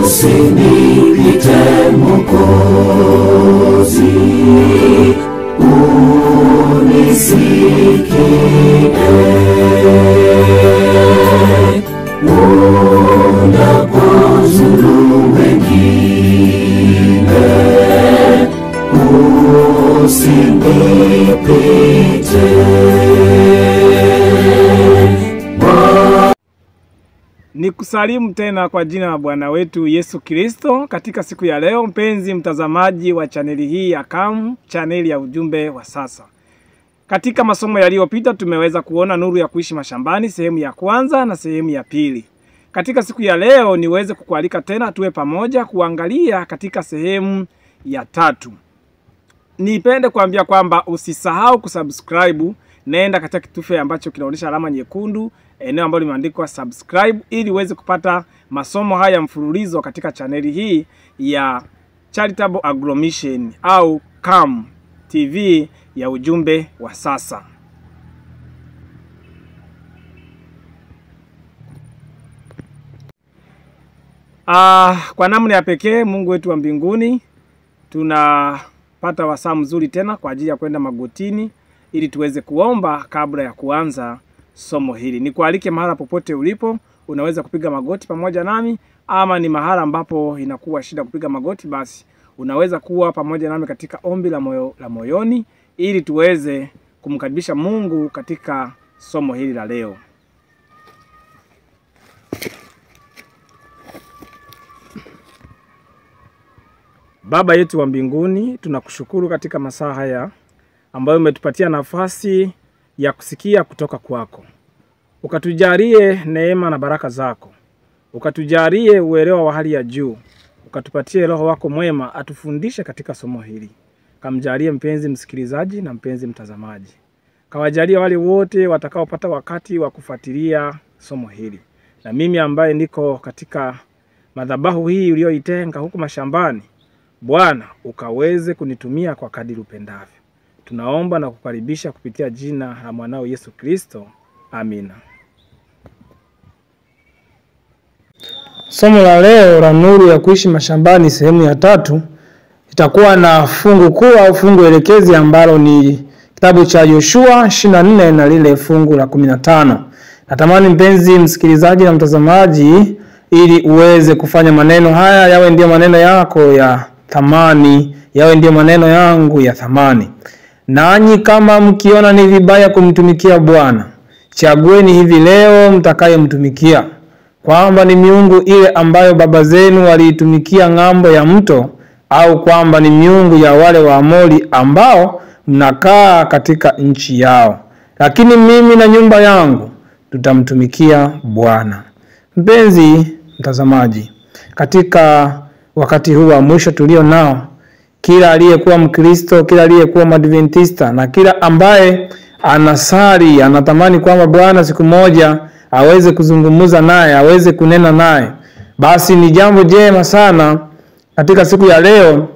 usinipite Mwokozi, unisikie. Unapozuru wengine, usinipite. Nikusalimu tena kwa jina la Bwana wetu Yesu Kristo katika siku ya leo, mpenzi mtazamaji wa chaneli hii ya CAM, chaneli ya ujumbe wa sasa. Katika masomo yaliyopita tumeweza kuona nuru ya kuishi mashambani sehemu ya kwanza na sehemu ya pili. Katika siku ya leo niweze kukualika tena tuwe pamoja kuangalia katika sehemu ya 3. Nipende kuambia kwamba usisahau kusubscribe, nenda katika kitufe ambacho kinaonyesha alama nyekundu, eneo ambalo limeandikwa subscribe, ili uweze kupata masomo haya mfululizo katika chaneli hii ya Charitable Agro Mission au CAM TV ya ujumbe wa sasa. Kwa namna ya pekee Mungu wetu wa mbinguni, tunapata wasaa mzuri tena kwa ajili ya kwenda magotini ili tuweze kuomba kabla ya kuanza somo hili. Nikualike mahala popote ulipo, unaweza kupiga magoti pamoja nami, ama ni mahala ambapo inakuwa shida kupiga magoti, basi unaweza kuwa pamoja nami katika ombi la moyoni ili tuweze kumkaribisha Mungu katika somo hili la leo. Baba yetu wa mbinguni, tunakushukuru katika masaa haya ambayo umetupatia nafasi ya kusikia kutoka kwako. Ukatujalie neema na baraka zako. Ukatujalie uelewa wa hali ya juu. Ukatupatie Roho wako mwema atufundishe katika somo hili. Kamjalie mpenzi msikilizaji na mpenzi mtazamaji. Kawajalie wale wote watakaopata wakati wa kufuatilia somo hili. Na mimi ambaye niko katika madhabahu hii uliyoitenga huku mashambani, Bwana ukaweze kunitumia kwa kadiri upendavyo. Tunaomba na kukaribisha kupitia jina la mwanao Yesu Kristo. Amina. Somo la leo la nuru ya kuishi mashambani sehemu ya 3 itakuwa na fungu kuu au fungu elekezi ambalo ni kitabu cha Yoshua 24 na lile fungu la 15. Natamani mpenzi msikilizaji na mtazamaji, ili uweze kufanya maneno haya yawe ndio maneno yako ya thamani, yawe ndio maneno yangu ya thamani. Nanyi kama mkiona ni vibaya kumtumikia Bwana, chagueni hivi leo mtakayemtumikia, kwamba ni miungu ile ambayo baba zenu waliitumikia ng'ambo ya mto, au kwamba ni miungu ya wale Waamori ambao mnakaa katika nchi yao. Lakini mimi na nyumba yangu tutamtumikia Bwana. Mpenzi mtazamaji, katika wakati huu wa mwisho tulio nao, kila aliyekuwa Mkristo, kila aliyekuwa Mwadventista na kila ambaye anasali anatamani kwamba Bwana siku moja aweze kuzungumza naye, aweze kunena naye, basi ni jambo jema sana katika siku ya leo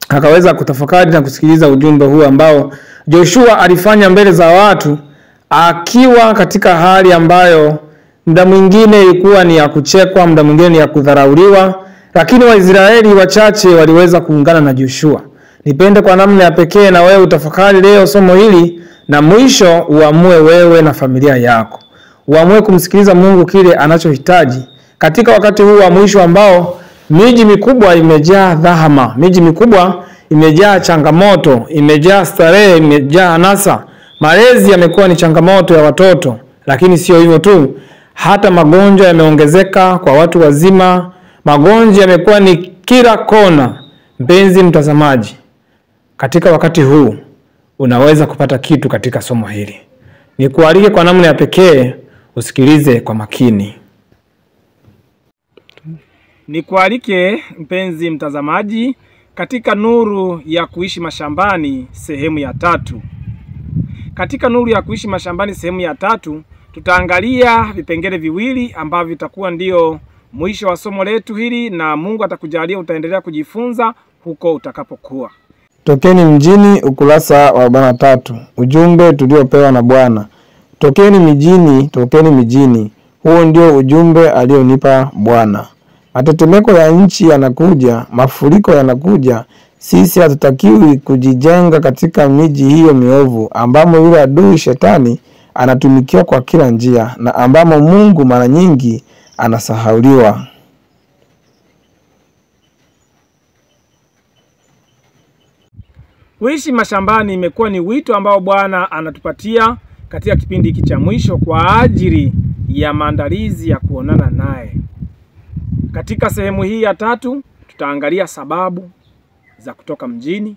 akaweza kutafakari na kusikiliza ujumbe huu ambao Joshua alifanya mbele za watu, akiwa katika hali ambayo muda mwingine ilikuwa ni ya kuchekwa, muda mwingine ni ya kudharauliwa, lakini Waisraeli wachache waliweza kuungana na Joshua. Nipende kwa namna ya pekee na wewe utafakari leo somo hili, na mwisho uamue wewe na familia yako. Uamue kumsikiliza Mungu kile anachohitaji katika wakati huu wa mwisho ambao miji mikubwa imejaa dhahama, miji mikubwa imejaa changamoto, imejaa starehe, imejaa anasa. Malezi yamekuwa ni changamoto ya watoto, lakini sio hivyo tu, hata magonjwa yameongezeka kwa watu wazima. Magonjwa yamekuwa ni kila kona. Mpenzi mtazamaji, katika wakati huu unaweza kupata kitu katika somo hili. Nikualike kwa namna ya pekee usikilize kwa makini. Nikualike mpenzi mtazamaji katika nuru ya kuishi mashambani sehemu ya 3. Katika nuru ya kuishi mashambani sehemu ya 3 tutaangalia vipengele viwili ambavyo vitakuwa ndio mwisho wa somo letu hili, na Mungu atakujalia utaendelea kujifunza huko utakapokuwa. Tokeni mjini, ukurasa wa 43. Ujumbe tuliopewa na Bwana. Tokeni mijini, tokeni mijini. Huo ndio ujumbe alionipa Bwana. Matetemeko ya nchi yanakuja, mafuriko yanakuja. Sisi hatutakiwi kujijenga katika miji hiyo miovu ambamo yule adui shetani anatumikia kwa kila njia na ambamo Mungu mara nyingi anasahauliwa. Kuishi mashambani imekuwa ni wito ambao Bwana anatupatia katika kipindi hiki cha mwisho kwa ajili ya maandalizi ya kuonana naye. Katika sehemu hii ya 3 tutaangalia sababu za kutoka mjini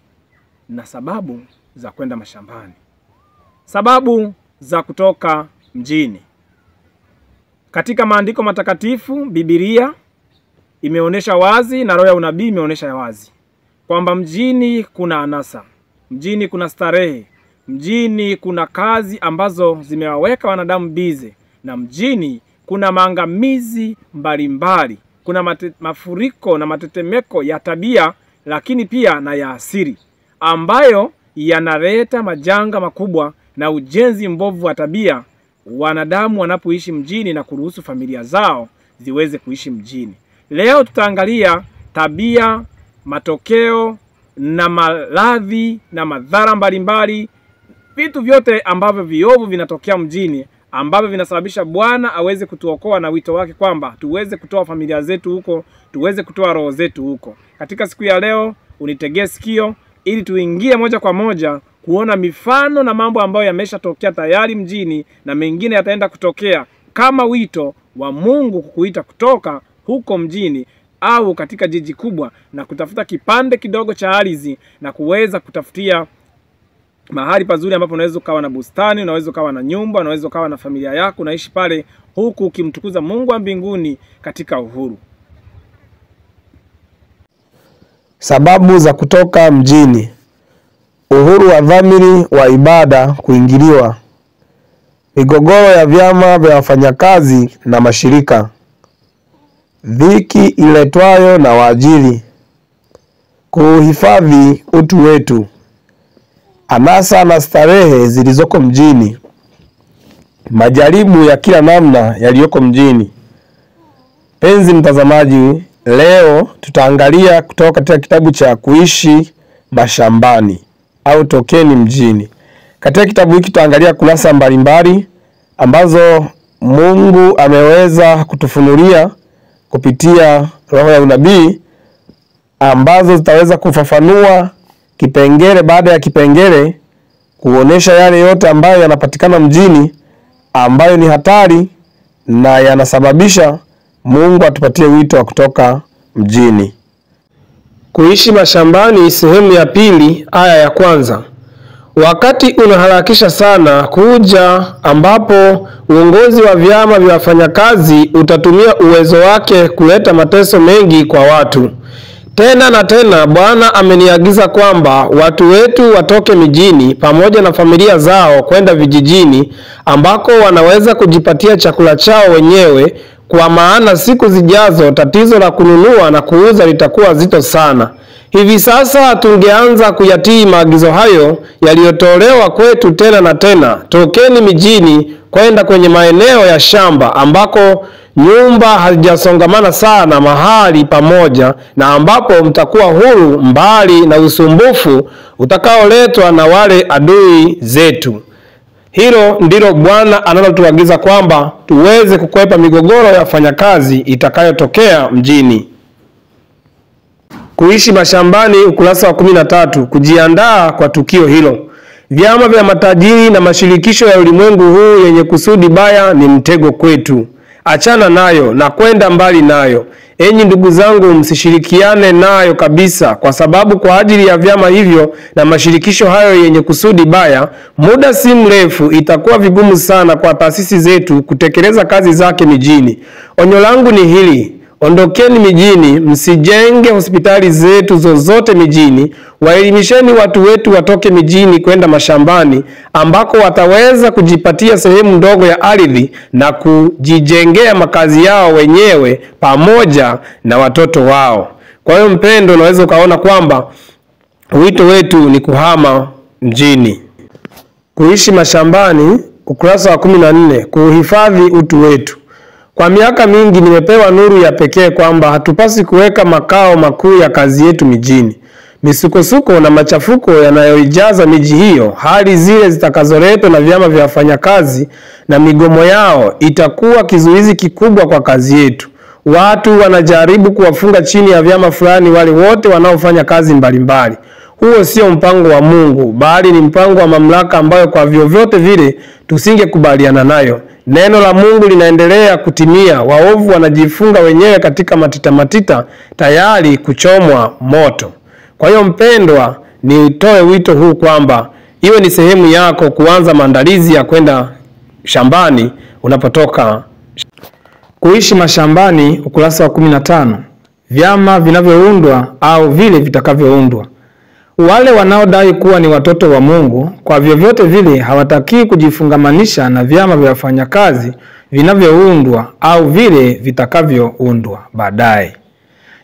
na sababu za kwenda mashambani. Sababu za kutoka mjini. Katika maandiko matakatifu, Biblia imeonesha wazi na roho ya unabii imeonesha wazi kwamba mjini kuna anasa, mjini kuna starehe, mjini kuna kazi ambazo zimewaweka wanadamu bize, na mjini kuna maangamizi mbalimbali, kuna mafuriko na matetemeko ya tabia, lakini pia na ya asili ambayo yanaleta majanga makubwa na ujenzi mbovu wa tabia wanadamu wanapoishi mjini na kuruhusu familia zao ziweze kuishi mjini. Leo tutaangalia tabia, matokeo na maradhi na madhara mbalimbali, vitu vyote ambavyo viovu vinatokea mjini ambavyo vinasababisha Bwana aweze kutuokoa na wito wake kwamba tuweze kutoa familia zetu huko, tuweze kutoa roho zetu huko. Katika siku ya leo unitegee sikio ili tuingie moja kwa moja kuona mifano na mambo ambayo yameshatokea tayari mjini na mengine yataenda kutokea kama wito wa Mungu kukuita kutoka huko mjini au katika jiji kubwa na kutafuta kipande kidogo cha ardhi na kuweza kutafutia mahali pazuri ambapo unaweza ukawa na bustani, unaweza ukawa na nyumba, unaweza ukawa na familia yako, unaishi pale huku ukimtukuza Mungu wa mbinguni katika uhuru. Sababu za kutoka mjini. Uhuru wa dhamiri wa ibada kuingiliwa. Migogoro ya vyama vya wafanyakazi na mashirika. Dhiki iletwayo na waajiri. Kuhifadhi utu wetu. Anasa na starehe zilizoko mjini. Majaribu ya kila namna yaliyoko mjini. Penzi mtazamaji, leo tutaangalia kutoka katika kitabu cha Kuishi Mashambani au Tokeni Mjini. Katika kitabu hiki tutaangalia kurasa mbalimbali ambazo Mungu ameweza kutufunulia kupitia roho ya unabii, ambazo zitaweza kufafanua kipengele baada ya kipengele, kuonesha yale yote ambayo yanapatikana mjini ambayo ni hatari na yanasababisha Mungu atupatie wito wa kutoka mjini. Kuishi mashambani sehemu ya 2 aya ya 1. Wakati unaharakisha sana kuja ambapo uongozi wa vyama vya wafanyakazi utatumia uwezo wake kuleta mateso mengi kwa watu. Tena na tena Bwana ameniagiza kwamba watu wetu watoke mijini pamoja na familia zao kwenda vijijini ambako wanaweza kujipatia chakula chao wenyewe, kwa maana siku zijazo tatizo la kununua na kuuza litakuwa zito sana. Hivi sasa tungeanza kuyatii maagizo hayo yaliyotolewa kwetu tena na tena. Tokeni mijini kwenda kwenye maeneo ya shamba ambako nyumba hazijasongamana sana mahali pamoja, na ambapo mtakuwa huru mbali na usumbufu utakaoletwa na wale adui zetu. Hilo ndilo Bwana analotuagiza kwamba tuweze kukwepa migogoro ya wafanyakazi itakayotokea mjini. Kuishi mashambani, ukurasa wa 13, kujiandaa kwa tukio hilo. Vyama vya matajiri na mashirikisho ya ulimwengu huu yenye kusudi baya ni mtego kwetu. Achana nayo na kwenda mbali nayo. Enyi ndugu zangu, msishirikiane nayo kabisa, kwa sababu kwa ajili ya vyama hivyo na mashirikisho hayo yenye kusudi baya, muda si mrefu itakuwa vigumu sana kwa taasisi zetu kutekeleza kazi zake mijini. Onyo langu ni hili: ondokeni mijini, msijenge hospitali zetu zozote mijini. Waelimisheni watu wetu watoke mijini kwenda mashambani ambako wataweza kujipatia sehemu ndogo ya ardhi na kujijengea makazi yao wenyewe pamoja na watoto wao. Kwa hiyo mpendo, unaweza ukaona kwamba wito wetu ni kuhama mjini. Kuishi mashambani, ukurasa wa 14, kuhifadhi utu wetu. Kwa miaka mingi nimepewa nuru ya pekee kwamba hatupasi kuweka makao makuu ya kazi yetu mijini. Misukosuko na machafuko yanayoijaza miji hiyo, hali zile zitakazoletwa na vyama vya wafanyakazi na migomo yao, itakuwa kizuizi kikubwa kwa kazi yetu. Watu wanajaribu kuwafunga chini ya vyama fulani wale wote wanaofanya kazi mbalimbali. Huo sio mpango wa Mungu, bali ni mpango wa mamlaka ambayo kwa vyovyote vile tusingekubaliana nayo. Neno la Mungu linaendelea kutimia. Waovu wanajifunga wenyewe katika matita tayari kuchomwa moto. Kwa hiyo mpendwa, nitoe wito huu kwamba iwe ni sehemu yako kuanza maandalizi ya kwenda shambani unapotoka. Kuishi mashambani, ukurasa wa 15. Vyama vinavyoundwa au vile vitakavyoundwa. Wale wanaodai kuwa ni watoto wa Mungu kwa vyovyote vile hawataki kujifungamanisha na vyama vya wafanyakazi vinavyoundwa au vile vitakavyoundwa baadaye.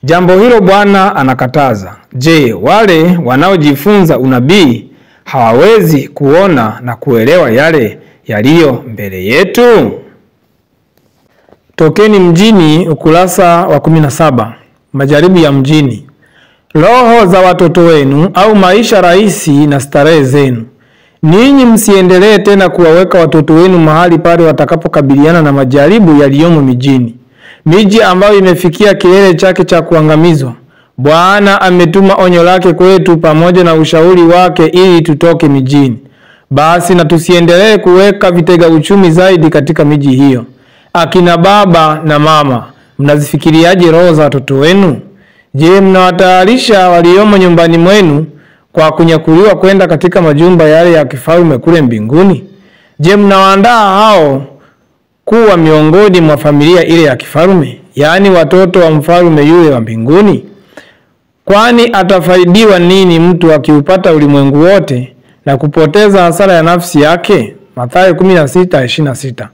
Jambo hilo Bwana anakataza. Je, wale wanaojifunza unabii hawawezi kuona na kuelewa yale yaliyo mbele yetu? Tokeni mjini, ukurasa wa 17. Majaribu ya mjini. Roho za watoto wenu au maisha rahisi na starehe zenu. Ninyi msiendelee tena kuwaweka watoto wenu mahali pale watakapokabiliana na majaribu yaliyomo mijini. Miji ambayo imefikia kilele chake cha kuangamizwa. Bwana ametuma onyo lake kwetu pamoja na ushauri wake ili tutoke mijini. Basi na tusiendelee kuweka vitega uchumi zaidi katika miji hiyo. Akina baba na mama, mnazifikiriaje roho za watoto wenu? Je, mnawatayarisha waliomo nyumbani mwenu kwa kunyakuliwa kwenda katika majumba yale ya kifalme kule mbinguni? Je, mnawaandaa hao kuwa miongoni mwa familia ile ya kifalme, yaani watoto wa mfalme yule wa mbinguni? Kwani atafaidiwa nini mtu akiupata ulimwengu wote na kupoteza hasara ya nafsi yake? Mathayo 16:26.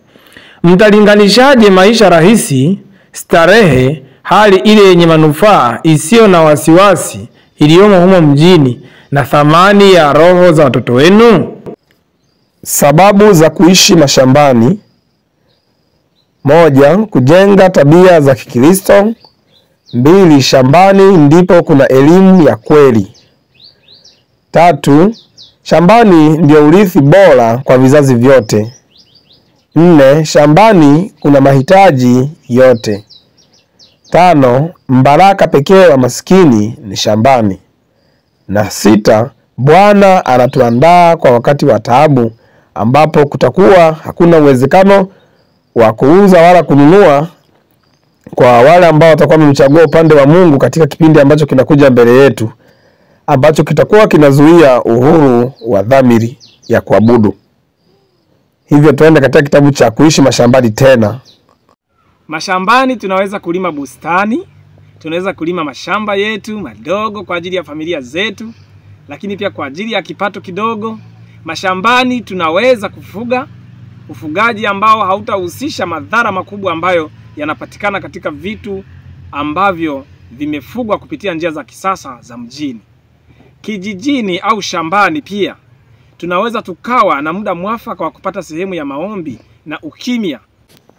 Mtalinganishaje maisha rahisi, starehe, hali ile yenye manufaa isiyo na wasiwasi iliyomo humo mjini na thamani ya roho za watoto wenu? Sababu za kuishi mashambani. 1. Kujenga tabia za Kikristo. 2. Shambani ndipo kuna elimu ya kweli. 3. Shambani ndio urithi bora kwa vizazi vyote. 4. Shambani kuna mahitaji yote. 5. Mbaraka pekee wa maskini ni shambani. Na 6. Bwana anatuandaa kwa wakati wa taabu ambapo kutakuwa hakuna uwezekano wa kuuza wala kununua kwa wale ambao watakuwa wamemchagua upande wa Mungu katika kipindi ambacho kinakuja mbele yetu, ambacho kitakuwa kinazuia uhuru wa dhamiri ya kuabudu. Hivyo tuende katika kitabu cha Kuishi Mashambani tena. Mashambani tunaweza kulima bustani, tunaweza kulima mashamba yetu madogo kwa ajili ya familia zetu, lakini pia kwa ajili ya kipato kidogo. Mashambani tunaweza kufuga, ufugaji ambao hautahusisha madhara makubwa ambayo yanapatikana katika vitu ambavyo vimefugwa kupitia njia za kisasa za mjini. Kijijini au shambani pia tunaweza tukawa na muda mwafaka wa kupata sehemu ya maombi na ukimya.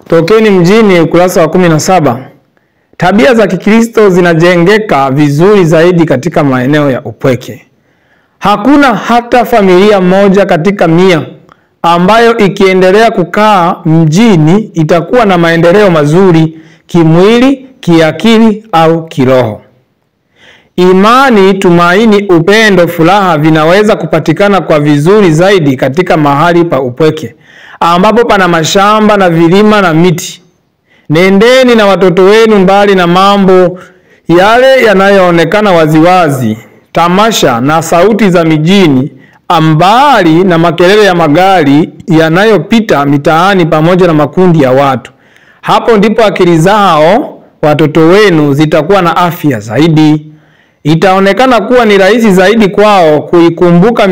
Tokeni mjini, ukurasa wa 17. Tabia za Kikristo zinajengeka vizuri zaidi katika maeneo ya upweke. Hakuna hata familia moja katika 100 ambayo ikiendelea kukaa mjini itakuwa na maendeleo mazuri kimwili, kiakili au kiroho. Imani, tumaini, upendo, furaha vinaweza kupatikana kwa vizuri zaidi katika mahali pa upweke ambapo pana mashamba na vilima na miti. Nendeni na watoto wenu mbali na mambo yale yanayoonekana waziwazi, tamasha na sauti za mijini, ambali na makelele ya magari yanayopita mitaani pamoja na makundi ya watu. Hapo ndipo akili zao watoto wenu zitakuwa na afya zaidi. Itaonekana kuwa ni rahisi zaidi kwao kuikumbuka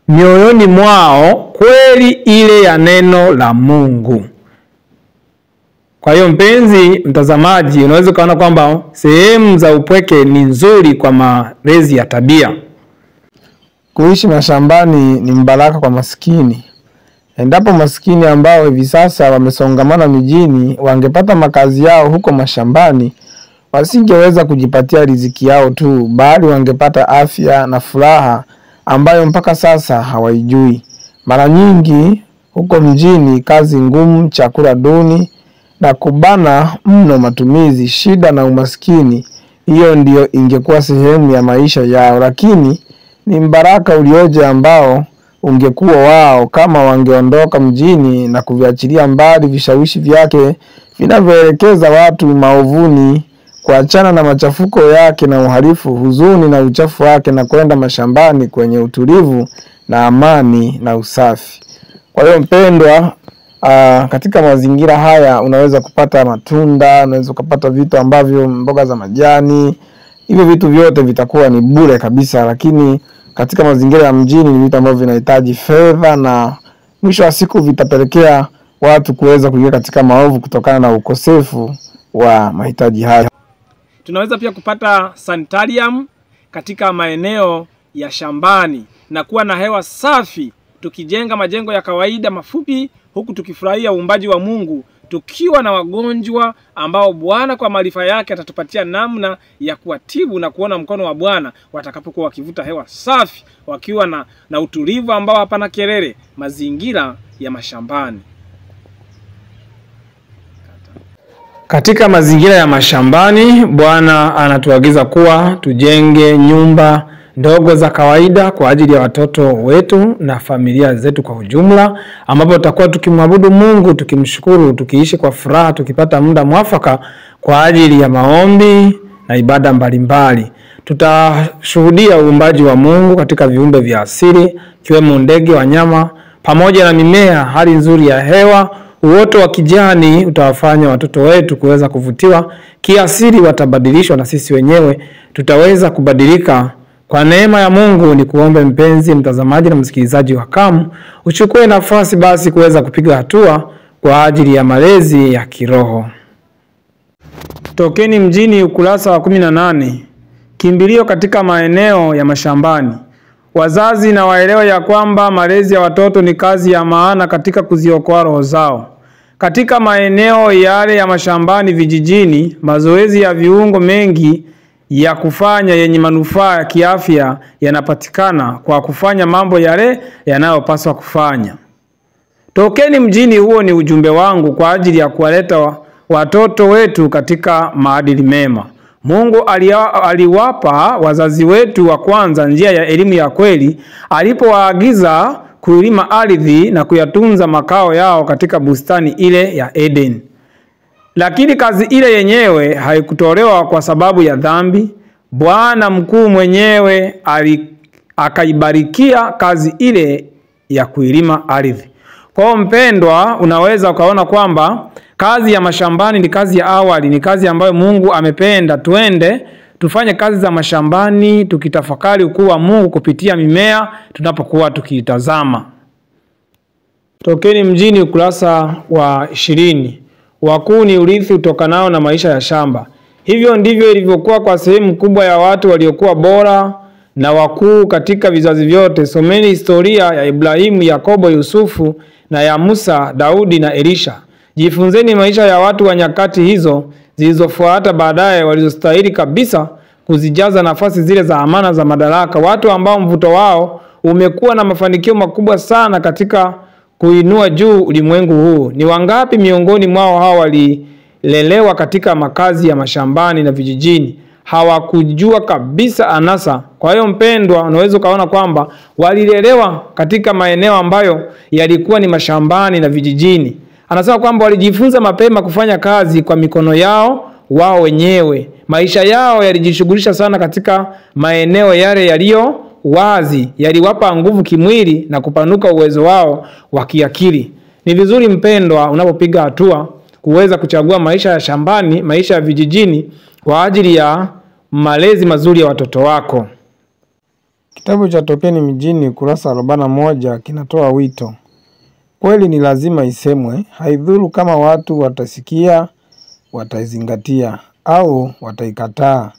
mioyoni mwao kweli ile ya neno la Mungu. Kwa hiyo mpenzi mtazamaji, unaweza kuona kwamba sehemu za upweke ni nzuri kwa malezi ya tabia. Kuishi mashambani ni mbaraka kwa maskini. Endapo maskini ambao hivi sasa wamesongamana mijini wangepata makazi yao huko mashambani, wasingeweza kujipatia riziki yao tu, bali wangepata afya na furaha ambayo mpaka sasa hawaijui. Mara nyingi huko mjini kazi ngumu, chakula duni na kubana mno matumizi, shida na umaskini, hiyo ndiyo ingekuwa sehemu ya maisha yao. Lakini ni mbaraka ulioje ambao ungekuwa wao kama wangeondoka mjini na kuviachilia mbali vishawishi vyake vinavyoelekeza watu maovuni, kuachana na machafuko yake na uhalifu, huzuni na uchafu wake, na kwenda mashambani kwenye utulivu na amani na usafi. Kwa hiyo mpendwa, katika mazingira haya unaweza kupata matunda, unaweza kupata vitu ambavyo mboga za majani, hivyo vitu vyote vitakuwa ni bure kabisa. Lakini katika mazingira ya mjini ni vitu ambavyo vinahitaji fedha, na mwisho wa siku vitapelekea watu kuweza kuingia katika maovu kutokana na ukosefu wa mahitaji haya. Tunaweza pia kupata sanitarium katika maeneo ya shambani na kuwa na hewa safi, tukijenga majengo ya kawaida mafupi, huku tukifurahia uumbaji wa Mungu, tukiwa na wagonjwa ambao Bwana kwa maarifa yake atatupatia namna ya kuwatibu na kuona mkono wa Bwana watakapokuwa wakivuta hewa safi, wakiwa na utulivu ambao hapana kelele, mazingira ya mashambani. Katika mazingira ya mashambani, Bwana anatuagiza kuwa tujenge nyumba ndogo za kawaida kwa ajili ya watoto wetu na familia zetu kwa ujumla, ambapo tutakuwa tukimwabudu Mungu, tukimshukuru, tukiishi kwa furaha, tukipata muda mwafaka kwa ajili ya maombi na ibada mbalimbali. Tutashuhudia uumbaji wa Mungu katika viumbe vya asili, kiwemo ndege, wanyama, pamoja na mimea, hali nzuri ya hewa. Uoto wa kijani utawafanya watoto wetu kuweza kuvutiwa kiasili, watabadilishwa na sisi wenyewe tutaweza kubadilika kwa neema ya Mungu. Ni kuombe mpenzi mtazamaji na msikilizaji wa Kamu, uchukue nafasi basi kuweza kupiga hatua kwa ajili ya malezi ya kiroho. Tokeni Mjini, ukurasa wa 18. Kimbilio katika maeneo ya mashambani. Wazazi na waelewe ya kwamba malezi ya watoto ni kazi ya maana katika kuziokoa roho zao. Katika maeneo yale ya mashambani vijijini, mazoezi ya viungo mengi ya kufanya yenye manufaa ya kiafya yanapatikana kwa kufanya mambo yale yanayopaswa kufanya. Tokeni mjini, huo ni ujumbe wangu kwa ajili ya kuwaleta watoto wetu katika maadili mema. Mungu aliwapa wazazi wetu wa kwanza njia ya elimu ya kweli alipowaagiza kuilima ardhi na kuyatunza makao yao katika bustani ile ya Eden. Lakini kazi ile yenyewe haikutolewa kwa sababu ya dhambi. Bwana mkuu mwenyewe akaibarikia kazi ile ya kuilima ardhi. Kwa mpendwa, unaweza ukaona kwamba kazi ya mashambani ni kazi ya awali, ni kazi ambayo Mungu amependa tuende tufanye kazi za mashambani, tukitafakari ukuu wa Mungu kupitia mimea tunapokuwa tukitazama. Tokeni Mjini, ukurasa wa 20. Wakuu ni urithi utokanao na maisha ya shamba. Hivyo ndivyo ilivyokuwa kwa sehemu kubwa ya watu waliokuwa bora na wakuu katika vizazi vyote. Someni historia ya Ibrahimu, Yakobo, Yusufu na ya Musa, Daudi na Elisha. Jifunzeni maisha ya watu wa nyakati hizo zilizofuata baadaye, walizostahili kabisa kuzijaza nafasi zile za amana za madaraka, watu ambao mvuto wao umekuwa na mafanikio makubwa sana katika kuinua juu ulimwengu huu. Ni wangapi miongoni mwao hao walilelewa katika makazi ya mashambani na vijijini, hawakujua kabisa anasa. Kwa hiyo mpendwa, unaweza ukaona kwamba walilelewa katika maeneo ambayo yalikuwa ni mashambani na vijijini. Anasema kwamba walijifunza mapema kufanya kazi kwa mikono yao wao wenyewe. Maisha yao yalijishughulisha sana katika maeneo yale yaliyo wazi, yaliwapa nguvu kimwili na kupanuka uwezo wao wa kiakili. Ni vizuri mpendwa, unapopiga hatua kuweza kuchagua maisha ya shambani, maisha ya vijijini kwa ajili ya malezi mazuri ya watoto wako. Kitabu cha Tokeni Mjini, kurasa 41, kinatoa wito. Kweli ni lazima isemwe, haidhuru kama watu watasikia, wataizingatia au wataikataa.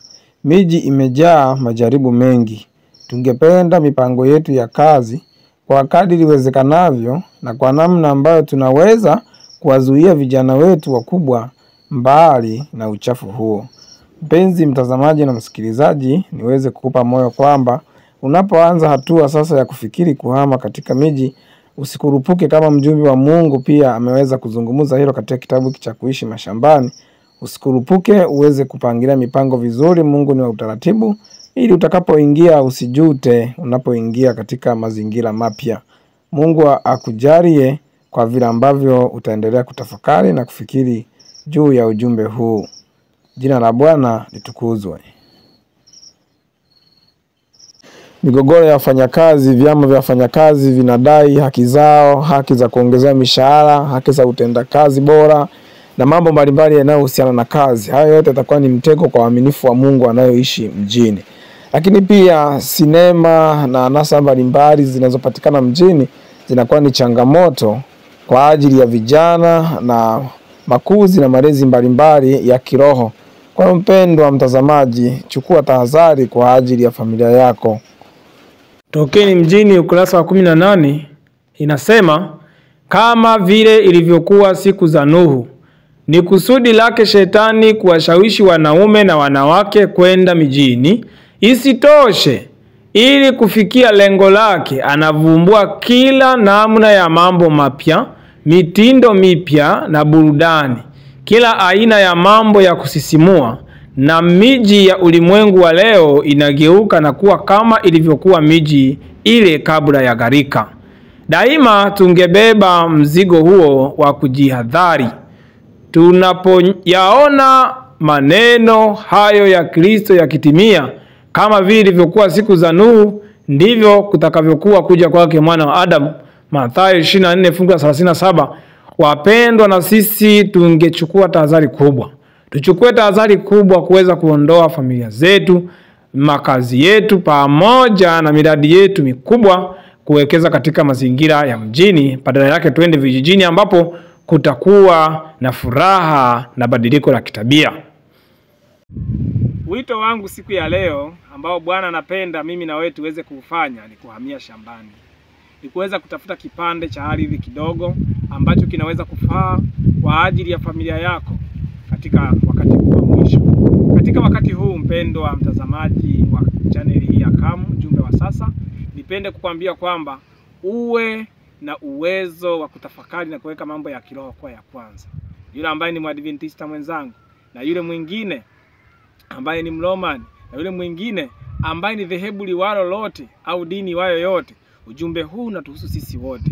Miji imejaa majaribu mengi. Tungependa mipango yetu ya kazi kwa kadiri iwezekanavyo na kwa namna ambayo tunaweza kuwazuia vijana wetu wakubwa mbali na uchafu huo. Mpenzi mtazamaji na msikilizaji, niweze kukupa moyo kwamba unapoanza hatua sasa ya kufikiri kuhama katika miji, usikurupuke. Kama mjumbe wa Mungu pia ameweza kuzungumza hilo katika kitabu cha Kuishi Mashambani. Usikurupuke, uweze kupangilia mipango vizuri. Mungu ni wa utaratibu, ili utakapoingia usijute unapoingia katika mazingira mapya. Mungu akujalie kwa vile ambavyo utaendelea kutafakari na kufikiri juu ya ujumbe huu. Jina la Bwana litukuzwe. Migogoro ya wafanyakazi, vyama vya wafanyakazi vinadai haki zao, haki za kuongezea mishahara, haki za utendakazi bora na mambo mbalimbali yanayohusiana na kazi. Hayo yote yatakuwa ni mtego kwa waaminifu wa Mungu anayoishi mjini. Lakini pia sinema na anasa mbalimbali zinazopatikana mjini zinakuwa ni changamoto kwa ajili ya vijana na makuzi na malezi mbalimbali ya kiroho. Kwa mpendwa mtazamaji, chukua tahadhari kwa ajili ya familia yako. Tokeni Mjini ukurasa wa 18 inasema, kama vile ilivyokuwa siku za Nuhu, ni kusudi lake shetani kuwashawishi wanaume na wanawake kwenda mijini. Isitoshe, ili kufikia lengo lake anavumbua kila namna ya mambo mapya, mitindo mipya na burudani, kila aina ya mambo ya kusisimua, na miji ya ulimwengu wa leo inageuka na kuwa kama ilivyokuwa miji ile kabla ya gharika. Daima tungebeba mzigo huo wa kujihadhari. Tunapoyaona maneno hayo ya Kristo yakitimia, kama vile ilivyokuwa siku za Nuhu, ndivyo kutakavyokuwa kuja kwake Mwana wa Adamu. Mathayo 24:37. Wapendwa, na sisi tungechukua tahadhari kubwa. Tuchukue tahadhari kubwa kuweza kuondoa familia zetu, makazi yetu pamoja na miradi yetu mikubwa kuwekeza katika mazingira ya mjini. Badala yake twende vijijini ambapo kutakuwa na furaha na badiliko la kitabia. Wito wangu siku ya leo ambao Bwana anapenda mimi na wewe tuweze kufanya ni kuhamia shambani. Ni kuweza kutafuta kipande cha ardhi kidogo ambacho kinaweza kufaa kwa ajili ya familia yako katika wakati huu wa mwisho. Katika wakati huu, mpendwa mtazamaji wa channel hii ya Kamu Ujumbe wa Sasa, nipende kukwambia kwamba uwe na uwezo wa kutafakari na kuweka mambo ya kiroho kwa ya kwanza. Yule ambaye ni Mwadventista mwenzangu, na yule mwingine ambaye ni Mromani, na yule mwingine ambaye ni dhehebu liwalo lote au dini wayo yote, ujumbe huu unatuhusu sisi wote.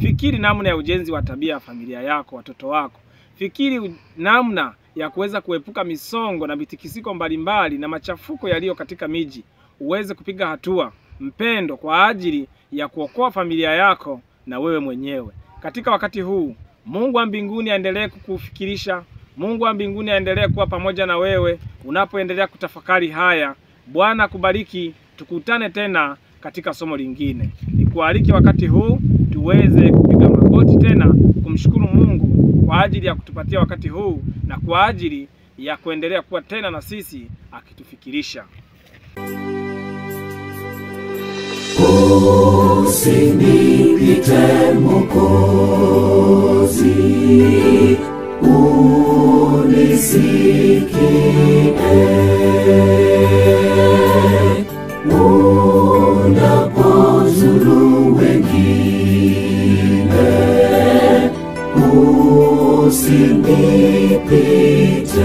Fikiri namna ya ujenzi wa tabia ya familia yako, watoto wako. Fikiri namna ya kuweza kuepuka misongo na mitikisiko mbalimbali na machafuko yaliyo katika miji. Uweze kupiga hatua, mpendo, kwa ajili ya kuokoa familia yako na wewe mwenyewe. Katika wakati huu, Mungu wa mbinguni aendelee kukufikirisha. Mungu wa mbinguni aendelee kuwa pamoja na wewe unapoendelea kutafakari haya. Bwana kubariki. Tukutane tena katika somo lingine. Nikualike wakati huu tuweze kupiga magoti tena kumshukuru Mungu kwa ajili ya kutupatia wakati huu na kwa ajili ya kuendelea kuwa tena na sisi akitufikirisha. Usinipite Mwokozi, unisikie. Unapozuru wengine, usinipite.